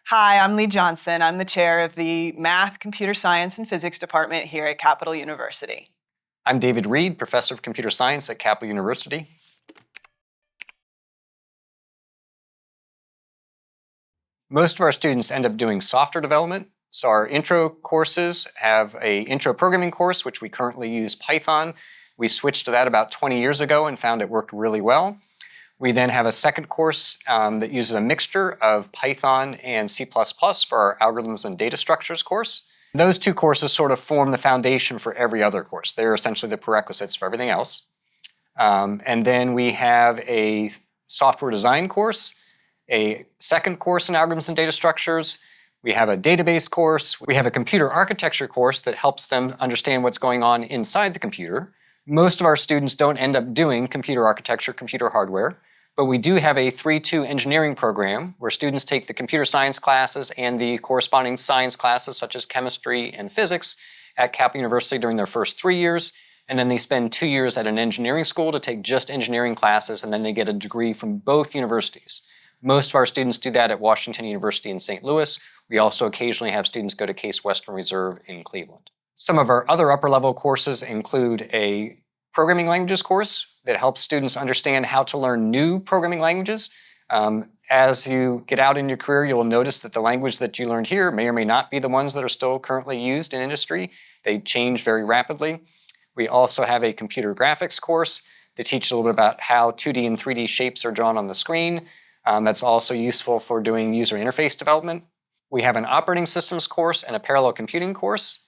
Hi, I'm Lee Johnson. I'm the chair of the Math, Computer Science, and Physics department here at Capital University. I'm David Reed, professor of computer science at Capital University. Most of our students end up doing software development. So our intro courses have an intro programming course, which we currently use Python. We switched to that about 20 years ago and found it worked really well. We then have a second course that uses a mixture of Python and C++ for our algorithms and data structures course. Those two courses sort of form the foundation for every other course. They're essentially the prerequisites for everything else. And then we have a software design course, a second course in algorithms and data structures. We have a database course. We have a computer architecture course that helps them understand what's going on inside the computer. Most of our students don't end up doing computer architecture, computer hardware, but we do have a 3-2 engineering program where students take the computer science classes and the corresponding science classes such as chemistry and physics at Capital University during their first 3 years. And then they spend 2 years at an engineering school to take just engineering classes, and then they get a degree from both universities. Most of our students do that at Washington University in St. Louis. We also occasionally have students go to Case Western Reserve in Cleveland. Some of our other upper level courses include a programming languages course that helps students understand how to learn new programming languages. As you get out in your career, you'll notice that the language that you learned here may or may not be the ones that are still currently used in industry. They change very rapidly. We also have a computer graphics course that teaches a little bit about how 2D and 3D shapes are drawn on the screen. That's also useful for doing user interface development. We have an operating systems course and a parallel computing course.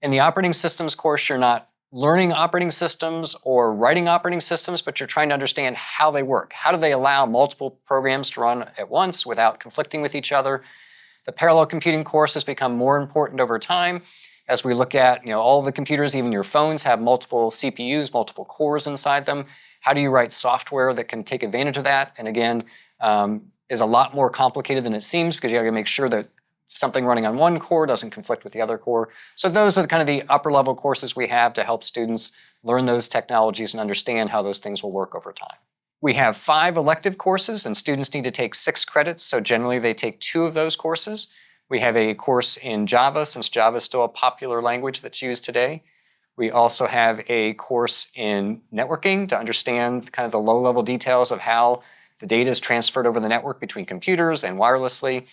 In the operating systems course, you're not learning operating systems or writing operating systems, but you're trying to understand how they work. How do they allow multiple programs to run at once without conflicting with each other? The parallel computing course has become more important over time as we look at, all the computers, even your phones, have multiple CPUs, multiple cores inside them. How do you write software that can take advantage of that? And again, is a lot more complicated than it seems because you have to make sure that something running on one core doesn't conflict with the other core. So those are kind of the upper level courses we have to help students learn those technologies and understand how those things will work over time. We have 5 elective courses and students need to take 6 credits. So generally they take 2 of those courses. We have a course in Java, since Java is still a popular language that's used today. We also have a course in networking to understand kind of the low-level details of how the data is transferred over the network between computers and wirelessly.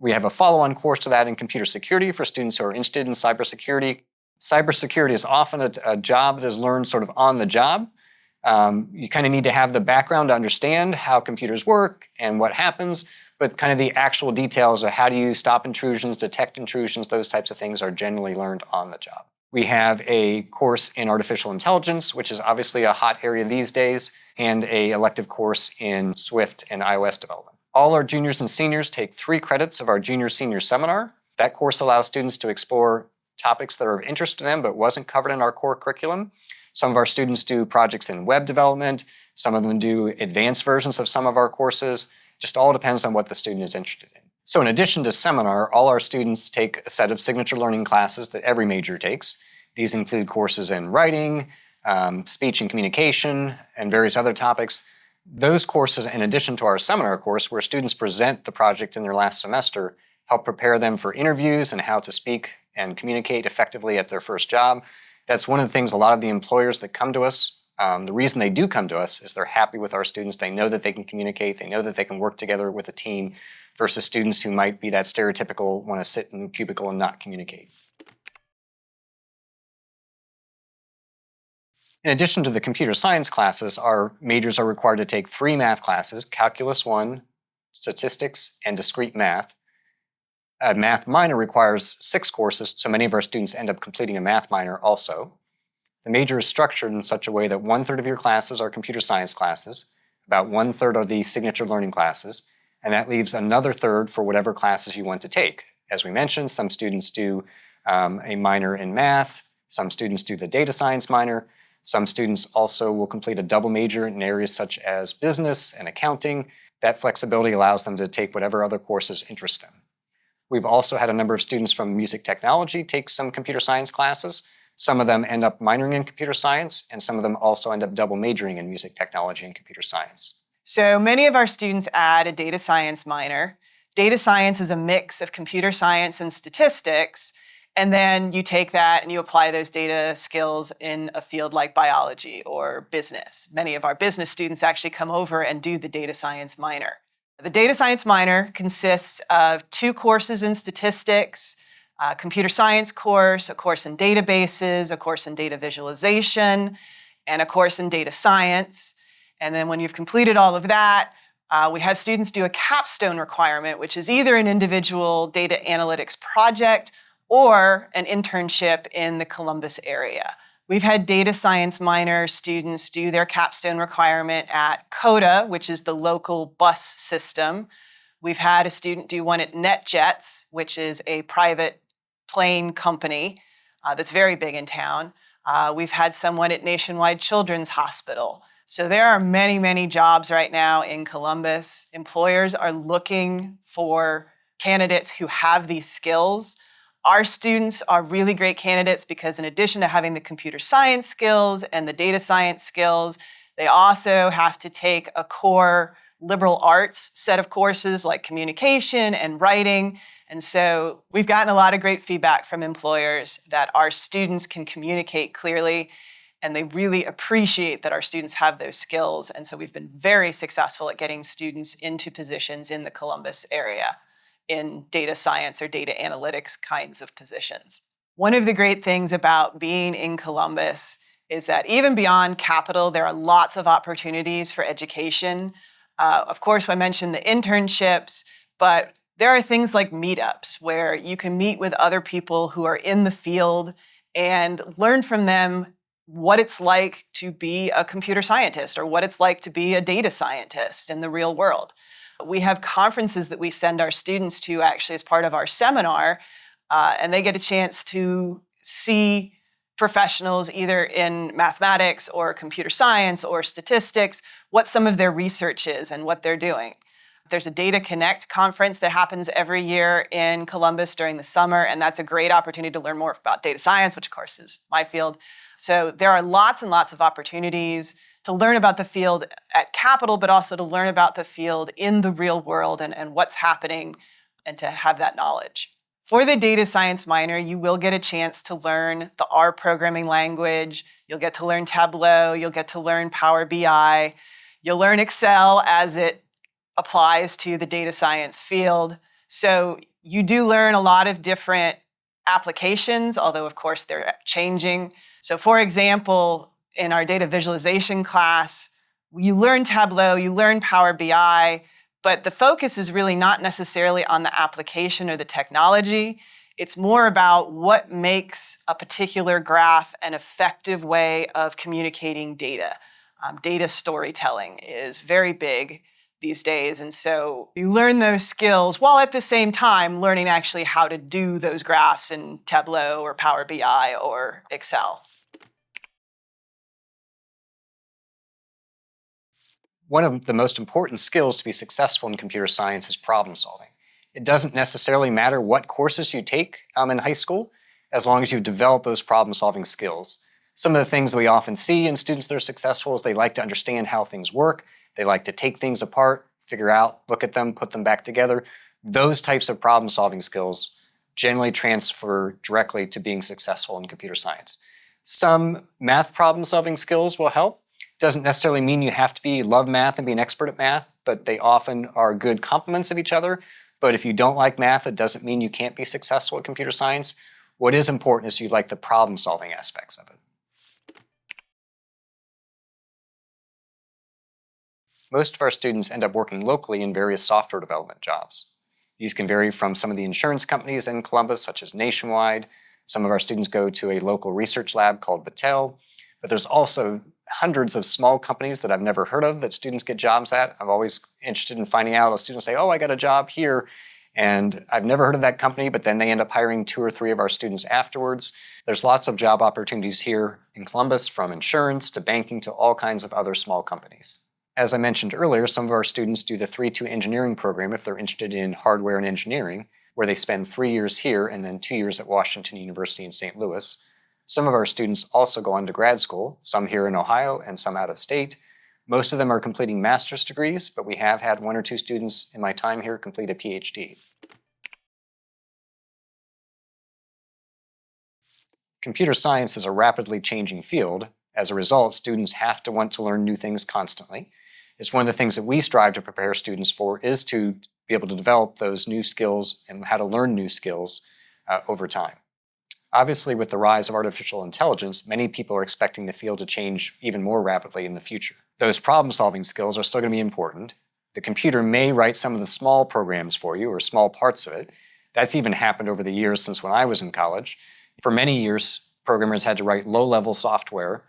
We have a follow-on course to that in computer security for students who are interested in cybersecurity. Cybersecurity is often a job that is learned sort of on the job. You kind of need to have the background to understand how computers work and what happens, but kind of the actual details of how do you stop intrusions, detect intrusions, those types of things are generally learned on the job. We have a course in artificial intelligence, which is obviously a hot area these days, and an elective course in Swift and iOS development. All our juniors and seniors take 3 credits of our junior-senior seminar. That course allows students to explore topics that are of interest to them but wasn't covered in our core curriculum. Some of our students do projects in web development. Some of them do advanced versions of some of our courses. Just all depends on what the student is interested in. So in addition to seminar, all our students take a set of signature learning classes that every major takes. These include courses in writing, speech and communication, and various other topics. Those courses, in addition to our seminar course, where students present the project in their last semester, help prepare them for interviews and how to speak and communicate effectively at their first job. That's one of the things a lot of the employers that come to us, the reason they do come to us is they're happy with our students. They know that they can communicate. They know that they can work together with a team versus students who might be that stereotypical want to sit in a cubicle and not communicate. In addition to the computer science classes, our majors are required to take 3 math classes, Calculus 1, Statistics, and Discrete Math. A math minor requires 6 courses, so many of our students end up completing a math minor also. The major is structured in such a way that 1/3 of your classes are computer science classes, about 1/3 are the signature learning classes, and that leaves another 1/3 for whatever classes you want to take. As we mentioned, some students do a minor in math, some students do the data science minor, some students also will complete a double major in areas such as business and accounting. That flexibility allows them to take whatever other courses interest them. We've also had a number of students from music technology take some computer science classes. Some of them end up minoring in computer science, and some of them also end up double majoring in music technology and computer science. So many of our students add a data science minor. Data science is a mix of computer science and statistics, and then you take that and you apply those data skills in a field like biology or business. Many of our business students actually come over and do the data science minor. The data science minor consists of 2 courses in statistics, a computer science course, a course in databases, a course in data visualization, and a course in data science. And then when you've completed all of that, we have students do a capstone requirement, which is either an individual data analytics project or an internship in the Columbus area. We've had data science minor students do their capstone requirement at CODA, which is the local bus system. We've had a student do one at NetJets, which is a private plane company that's very big in town. We've had someone at Nationwide Children's Hospital. So there are many, many jobs right now in Columbus. Employers are looking for candidates who have these skills. Our students are really great candidates because in addition to having the computer science skills and the data science skills, they also have to take a core liberal arts set of courses like communication and writing. And so we've gotten a lot of great feedback from employers that our students can communicate clearly, and they really appreciate that our students have those skills. And so we've been very successful at getting students into positions in the Columbus area in data science or data analytics kinds of positions. One of the great things about being in Columbus is that even beyond Capital, there are lots of opportunities for education. Of course, I mentioned the internships, but there are things like meetups where you can meet with other people who are in the field and learn from them what it's like to be a computer scientist or what it's like to be a data scientist in the real world. We have conferences that we send our students to actually as part of our seminar, and they get a chance to see professionals either in mathematics or computer science or statistics, what some of their research is and what they're doing. There's a Data Connect conference that happens every year in Columbus during the summer, and that's a great opportunity to learn more about data science, which of course is my field. So there are lots and lots of opportunities to learn about the field at Capital, but also to learn about the field in the real world and what's happening and to have that knowledge. For the data science minor, you will get a chance to learn the R programming language. You'll get to learn Tableau. You'll get to learn Power BI. You'll learn Excel as it applies to the data science field. So you do learn a lot of different applications, although of course they're changing. So for example, in our data visualization class, you learn Tableau, you learn Power BI, but the focus is really not necessarily on the application or the technology. It's more about what makes a particular graph an effective way of communicating data. Data storytelling is very big these days. And so you learn those skills while at the same time learning actually how to do those graphs in Tableau or Power BI or Excel. One of the most important skills to be successful in computer science is problem solving. It doesn't necessarily matter what courses you take in high school, as long as you develop those problem solving skills. Some of the things we often see in students that are successful is they like to understand how things work. They like to take things apart, figure out, look at them, put them back together. Those types of problem solving skills generally transfer directly to being successful in computer science. Some math problem solving skills will help. Doesn't necessarily mean you have to love math and be an expert at math, but they often are good complements of each other. But if you don't like math, it doesn't mean you can't be successful at computer science. What is important is you like the problem solving aspects of it. Most of our students end up working locally in various software development jobs. These can vary from some of the insurance companies in Columbus, such as Nationwide. Some of our students go to a local research lab called Battelle, but there's also hundreds of small companies that I've never heard of that students get jobs at. I'm always interested in finding out. A student say, oh, I got a job here, and I've never heard of that company, but then they end up hiring 2 or 3 of our students afterwards. There's lots of job opportunities here in Columbus, from insurance to banking to all kinds of other small companies. As I mentioned earlier, some of our students do the 3-2 engineering program if they're interested in hardware and engineering, where they spend 3 years here and then 2 years at Washington University in St. Louis. Some of our students also go on to grad school, some here in Ohio and some out of state. Most of them are completing master's degrees, but we have had 1 or 2 students in my time here complete a PhD. Computer science is a rapidly changing field. As a result, students have to want to learn new things constantly. It's one of the things that we strive to prepare students for, is to be able to develop those new skills and how to learn new skills over time. Obviously, with the rise of artificial intelligence, many people are expecting the field to change even more rapidly in the future. Those problem-solving skills are still going to be important. The computer may write some of the small programs for you, or small parts of it. That's even happened over the years since when I was in college. For many years, programmers had to write low-level software,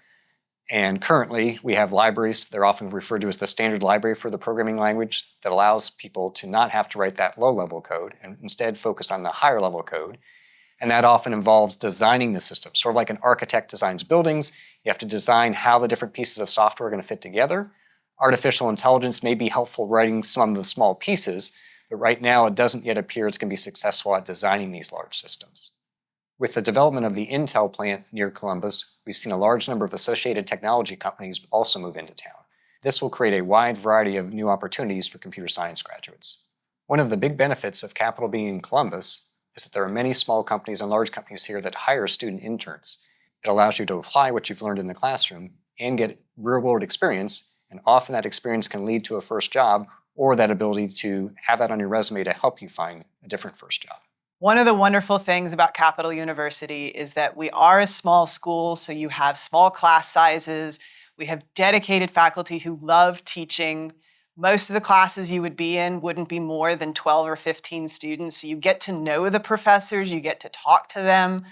and currently we have libraries, they're often referred to as the standard library for the programming language, that allows people to not have to write that low-level code and instead focus on the higher-level code. And that often involves designing the system. Sort of like an architect designs buildings, you have to design how the different pieces of software are going to fit together. Artificial intelligence may be helpful writing some of the small pieces, but right now it doesn't yet appear it's going to be successful at designing these large systems. With the development of the Intel plant near Columbus, we've seen a large number of associated technology companies also move into town. This will create a wide variety of new opportunities for computer science graduates. One of the big benefits of Capital being in Columbus is that there are many small companies and large companies here that hire student interns. It allows you to apply what you've learned in the classroom and get real-world experience, and often that experience can lead to a first job, or that ability to have that on your resume to help you find a different first job. One of the wonderful things about Capital University is that we are a small school, so you have small class sizes. We have dedicated faculty who love teaching. Most of the classes you would be in wouldn't be more than 12 or 15 students. So you get to know the professors, you get to talk to them.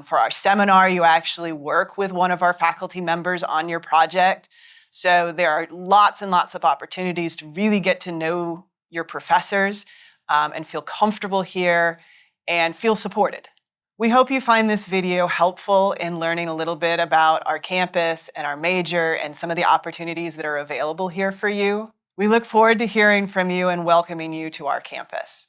For our seminar, you actually work with one of our faculty members on your project. So there are lots and lots of opportunities to really get to know your professors and feel comfortable here and feel supported. We hope you find this video helpful in learning a little bit about our campus and our major and some of the opportunities that are available here for you. We look forward to hearing from you and welcoming you to our campus.